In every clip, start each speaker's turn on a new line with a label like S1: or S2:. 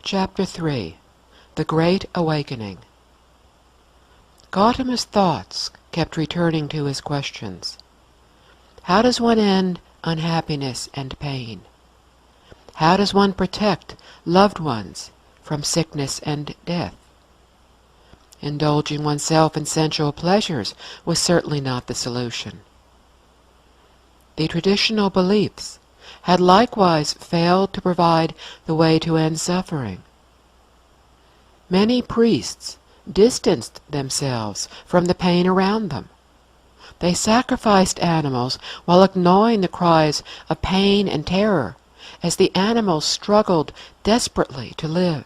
S1: Chapter 3. The Great Awakening. Gautama's thoughts kept returning to his questions. How does one end unhappiness and pain? How does one protect loved ones from sickness and death? Indulging oneself in sensual pleasures was certainly not the solution. The traditional beliefs had likewise failed to provide the way to end suffering. Many priests distanced themselves from the pain around them. They sacrificed animals while ignoring the cries of pain and terror as the animals struggled desperately to live.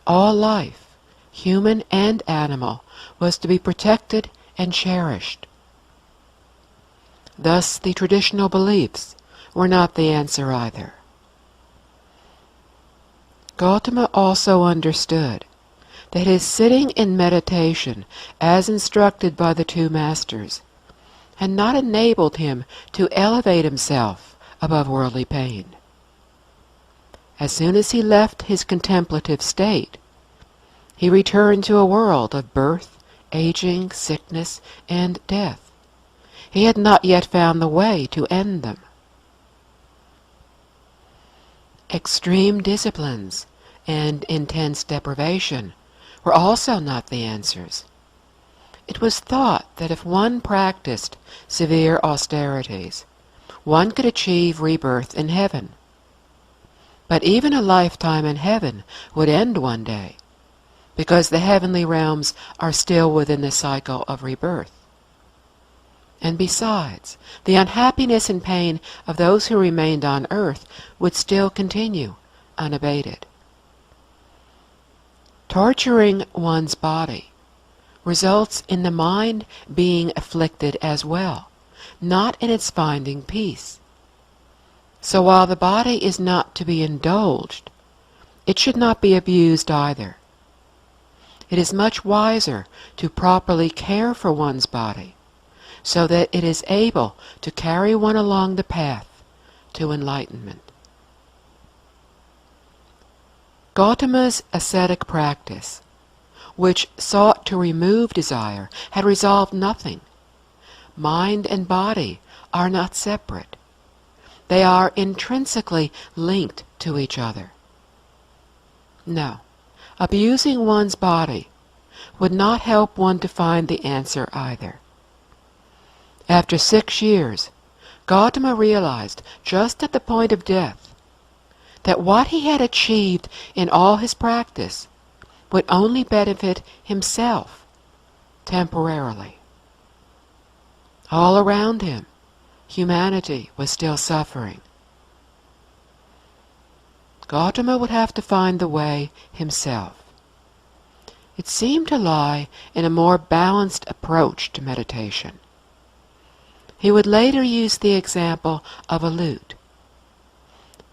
S1: All life, human and animal, was to be protected and cherished. Thus the traditional beliefs were not the answer either. Gautama also understood that his sitting in meditation, as instructed by the two masters, had not enabled him to elevate himself above worldly pain. As soon as he left his contemplative state, he returned to a world of birth, aging, sickness, and death. He had not yet found the way to end them. Extreme disciplines and intense deprivation were also not the answers. It was thought that if one practiced severe austerities, one could achieve rebirth in heaven. But even a lifetime in heaven would end one day, because the heavenly realms are still within the cycle of rebirth. And besides, the unhappiness and pain of those who remained on earth would still continue unabated. Torturing one's body results in the mind being afflicted as well, not in its finding peace. So while the body is not to be indulged, it should not be abused either. It is much wiser to properly care for one's body, so that it is able to carry one along the path to enlightenment. Gautama's ascetic practice, which sought to remove desire, had resolved nothing. Mind and body are not separate. They are intrinsically linked to each other. No, abusing one's body would not help one to find the answer either. After 6 years, Gautama realized, just at the point of death, that what he had achieved in all his practice would only benefit himself temporarily. All around him, humanity was still suffering. Gautama would have to find the way himself. It seemed to lie in a more balanced approach to meditation. He would later use the example of a lute.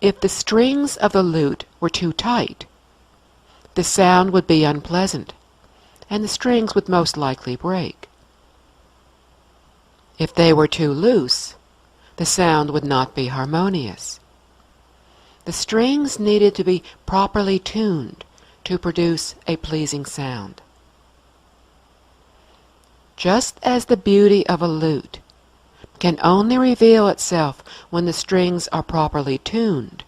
S1: If the strings of the lute were too tight, the sound would be unpleasant, and the strings would most likely break. If they were too loose, the sound would not be harmonious. The strings needed to be properly tuned to produce a pleasing sound. Just as the beauty of a lute can only reveal itself when the strings are properly tuned,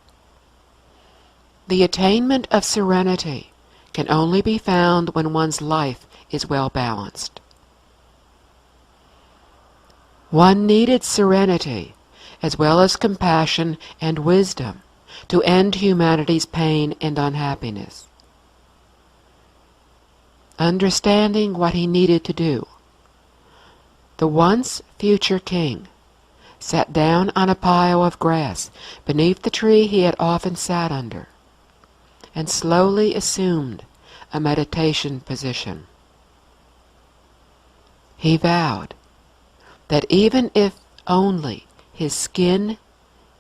S1: the attainment of serenity can only be found when one's life is well balanced. One needed serenity, as well as compassion and wisdom, to end humanity's pain and unhappiness. Understanding what he needed to do, the once future king sat down on a pile of grass beneath the tree he had often sat under, and slowly assumed a meditation position. He vowed that even if only his skin,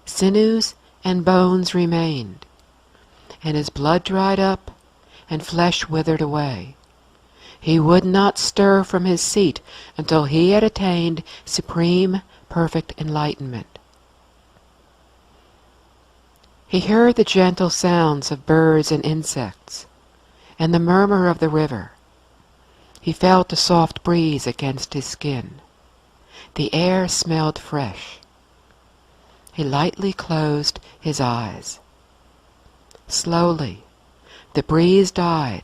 S1: sinews, and bones remained, and his blood dried up and flesh withered away, he would not stir from his seat until he had attained supreme, perfect enlightenment. He heard the gentle sounds of birds and insects, and the murmur of the river. He felt a soft breeze against his skin. The air smelled fresh. He lightly closed his eyes. Slowly, the breeze died,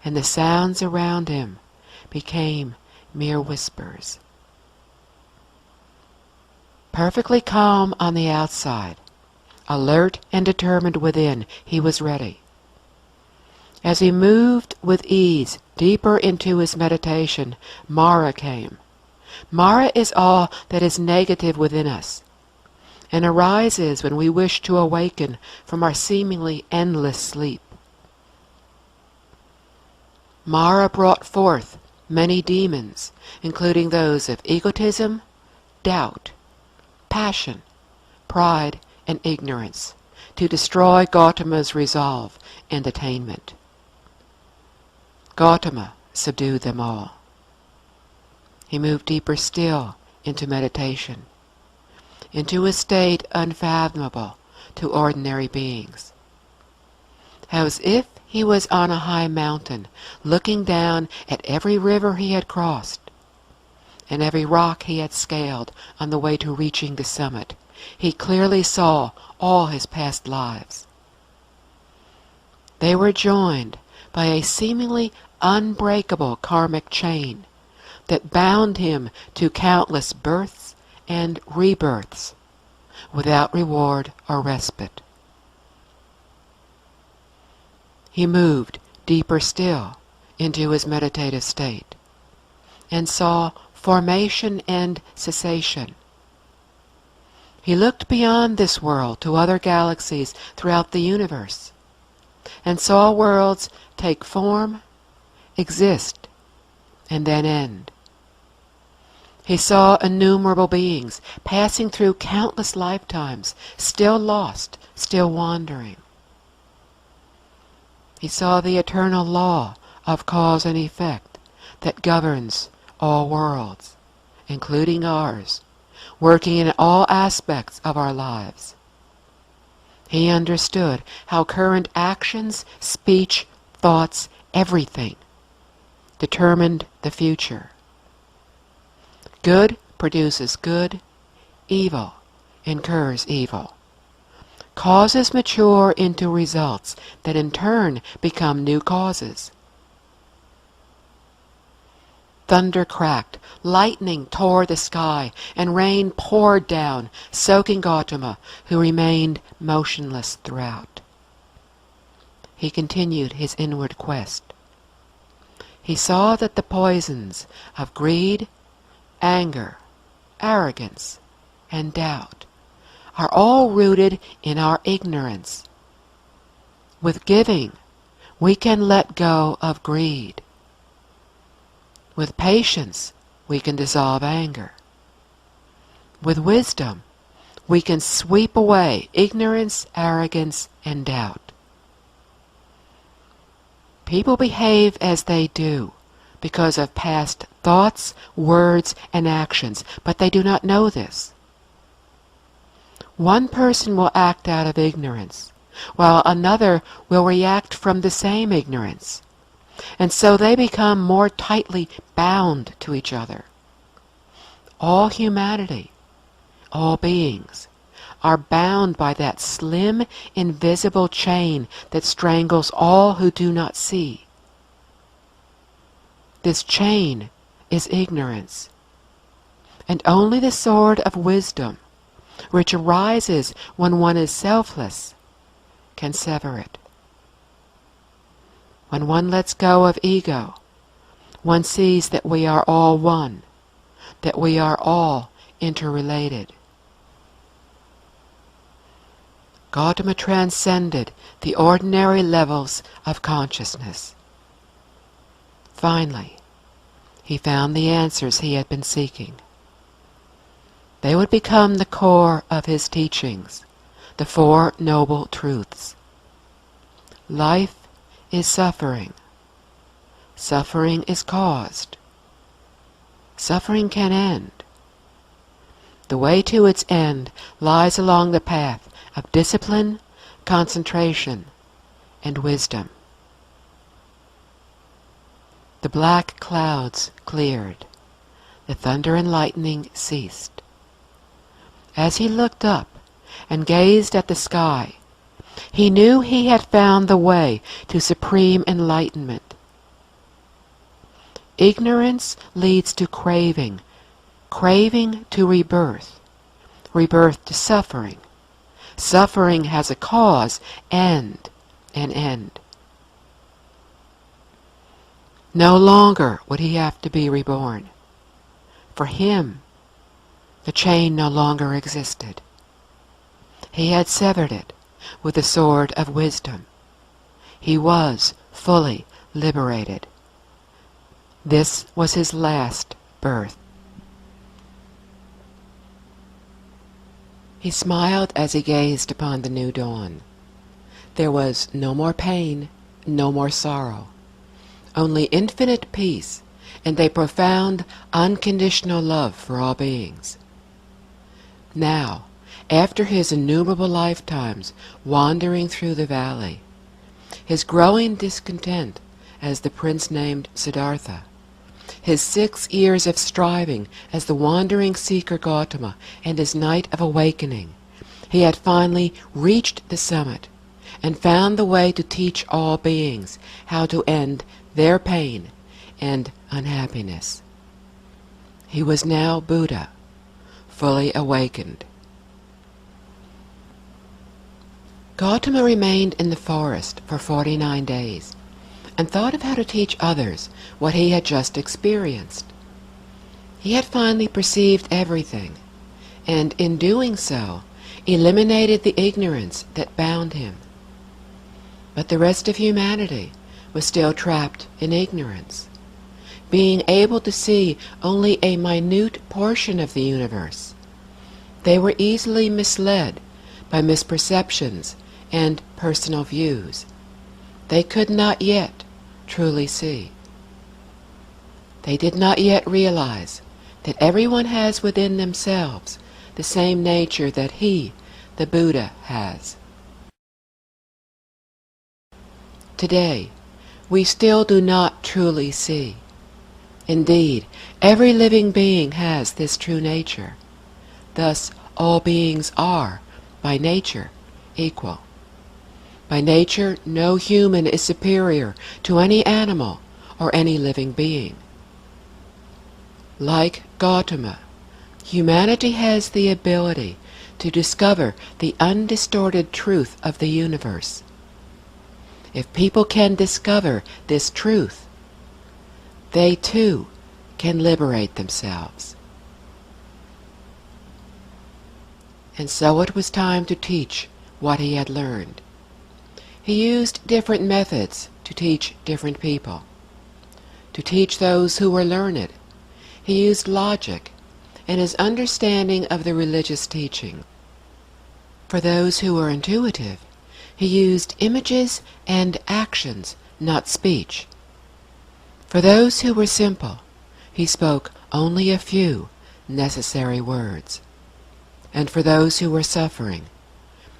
S1: and the sounds around him became mere whispers. Perfectly calm on the outside, alert and determined within, he was ready. As he moved with ease deeper into his meditation, Mara came. Mara is all that is negative within us, and arises when we wish to awaken from our seemingly endless sleep. Mara brought forth many demons, including those of egotism, doubt, passion, pride, and ignorance, to destroy Gautama's resolve and attainment. Gautama subdued them all. He moved deeper still into meditation, into a state unfathomable to ordinary beings. As if he was on a high mountain, looking down at every river he had crossed, and every rock he had scaled on the way to reaching the summit, he clearly saw all his past lives. They were joined by a seemingly unbreakable karmic chain that bound him to countless births and rebirths without reward or respite. He moved deeper still into his meditative state and saw formation and cessation. He looked beyond this world to other galaxies throughout the universe and saw worlds take form, exist, and then end. He saw innumerable beings passing through countless lifetimes, still lost, still wandering. He saw the eternal law of cause and effect that governs all worlds, including ours, working in all aspects of our lives. He understood how current actions, speech, thoughts, everything determined the future. Good produces good, evil incurs evil. Causes mature into results that in turn become new causes. Thunder cracked, lightning tore the sky, and rain poured down, soaking Gautama, who remained motionless throughout. He continued his inward quest. He saw that the poisons of greed, anger, arrogance, and doubt are all rooted in our ignorance. With giving, we can let go of greed. With patience, we can dissolve anger. With wisdom, we can sweep away ignorance, arrogance, and doubt. People behave as they do because of past thoughts, words, and actions, but they do not know this. One person will act out of ignorance, while another will react from the same ignorance, and so they become more tightly bound to each other. All humanity, all beings, are bound by that slim, invisible chain that strangles all who do not see. This chain is ignorance, and only the sword of wisdom, which arises when one is selfless, can sever it. When one lets go of ego, one sees that we are all one, that we are all interrelated. Gautama transcended the ordinary levels of consciousness. Finally, he found the answers he had been seeking. They would become the core of his teachings, the Four Noble Truths. Life is suffering. Suffering is caused. Suffering can end. The way to its end lies along the path of discipline, concentration, and wisdom. The black clouds cleared. The thunder and lightning ceased. As he looked up and gazed at the sky, he knew he had found the way to supreme enlightenment. Ignorance leads to craving, craving to rebirth, rebirth to suffering. Suffering has a cause and an end. No longer would he have to be reborn. For him, the chain no longer existed. He had severed it with the sword of wisdom. He was fully liberated. This was his last birth. He smiled as he gazed upon the new dawn. There was no more pain, no more sorrow, only infinite peace and a profound, unconditional love for all beings. Now, after his innumerable lifetimes wandering through the valley, his growing discontent as the prince named Siddhartha, his 6 years of striving as the wandering seeker Gautama, and his night of awakening, he had finally reached the summit and found the way to teach all beings how to end their pain and unhappiness. He was now Buddha, fully awakened. Gautama remained in the forest for 49 days and thought of how to teach others what he had just experienced. He had finally perceived everything, and in doing so, eliminated the ignorance that bound him. But the rest of humanity was still trapped in ignorance, being able to see only a minute portion of the universe. They were easily misled by misperceptions and personal views. They could not yet truly see. They did not yet realize that everyone has within themselves the same nature that he, the Buddha, has. Today, we still do not truly see. Indeed, every living being has this true nature. Thus, all beings are, by nature, equal. By nature, no human is superior to any animal or any living being. Like Gautama, humanity has the ability to discover the undistorted truth of the universe. If people can discover this truth, they too can liberate themselves. And so it was time to teach what he had learned. He used different methods to teach different people. To teach those who were learned, he used logic and his understanding of the religious teaching. For those who were intuitive, he used images and actions, not speech. For those who were simple, he spoke only a few necessary words. And for those who were suffering,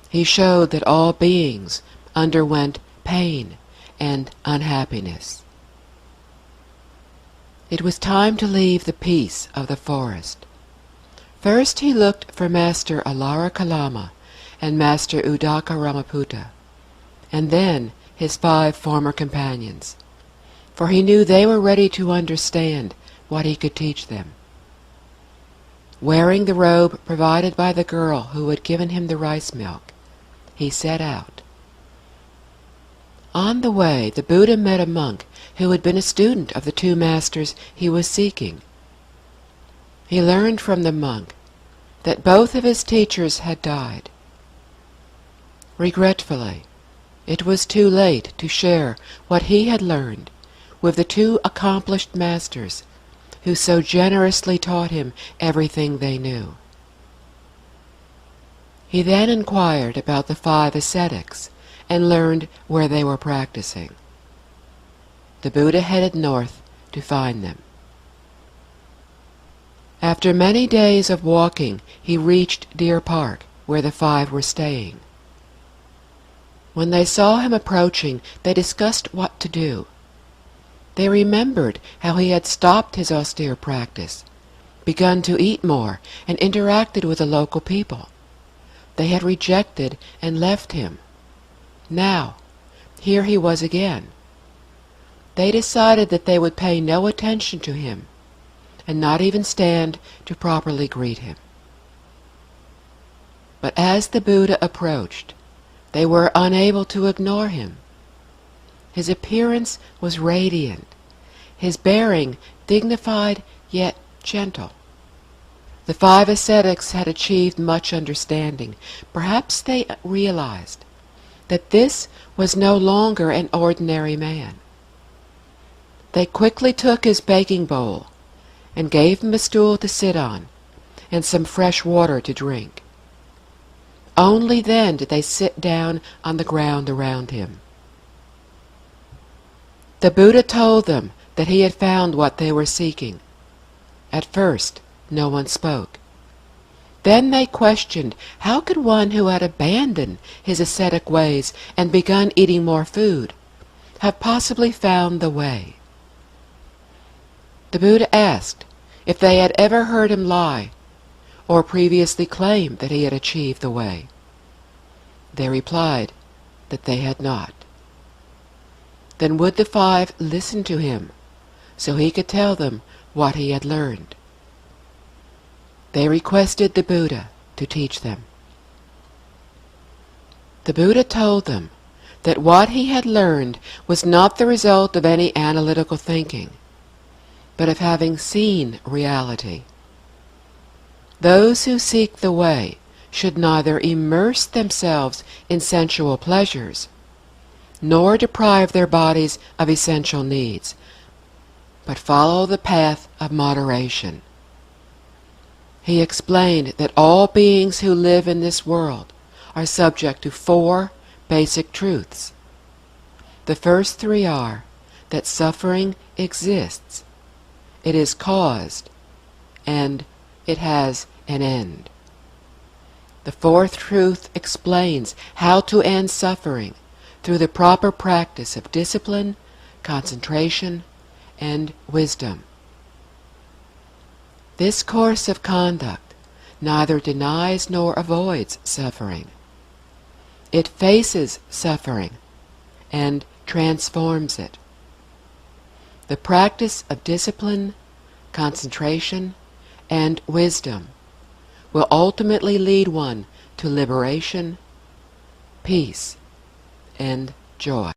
S1: he showed that all beings underwent pain and unhappiness. It was time to leave the peace of the forest. First he looked for Master Alara Kalama and Master Udaka Ramaputta, and then his 5 former companions, for he knew they were ready to understand what he could teach them. Wearing the robe provided by the girl who had given him the rice milk, he set out. On the way, the Buddha met a monk who had been a student of the 2 masters he was seeking. He learned from the monk that both of his teachers had died. Regretfully, it was too late to share what he had learned with the 2 accomplished masters who so generously taught him everything they knew. He then inquired about the 5 ascetics and learned where they were practicing. The Buddha headed north to find them. After many days of walking, he reached Deer Park, where the 5 were staying. When they saw him approaching, they discussed what to do. They remembered how he had stopped his austere practice, begun to eat more, and interacted with the local people. They had rejected and left him. Now, here he was again. They decided that they would pay no attention to him, and not even stand to properly greet him. But as the Buddha approached, they were unable to ignore him. His appearance was radiant, his bearing dignified yet gentle. The 5 ascetics had achieved much understanding. Perhaps they realized that this was no longer an ordinary man. They quickly took his begging bowl and gave him a stool to sit on and some fresh water to drink. Only then did they sit down on the ground around him. The Buddha told them that he had found what they were seeking. At first, no one spoke. Then they questioned, how could one who had abandoned his ascetic ways and begun eating more food have possibly found the way? The Buddha asked if they had ever heard him lie or previously claimed that he had achieved the way. They replied that they had not. Then would the 5 listen to him so he could tell them what he had learned? They requested the Buddha to teach them. The Buddha told them that what he had learned was not the result of any analytical thinking, but of having seen reality. Those who seek the way should neither immerse themselves in sensual pleasures, nor deprive their bodies of essential needs, but follow the path of moderation. He explained that all beings who live in this world are subject to 4 basic truths. The first 3 are that suffering exists, it is caused, and it has an end. The 4th truth explains how to end suffering through the proper practice of discipline, concentration, and wisdom. This course of conduct neither denies nor avoids suffering. It faces suffering and transforms it. The practice of discipline, concentration, and wisdom will ultimately lead one to liberation, peace, and joy.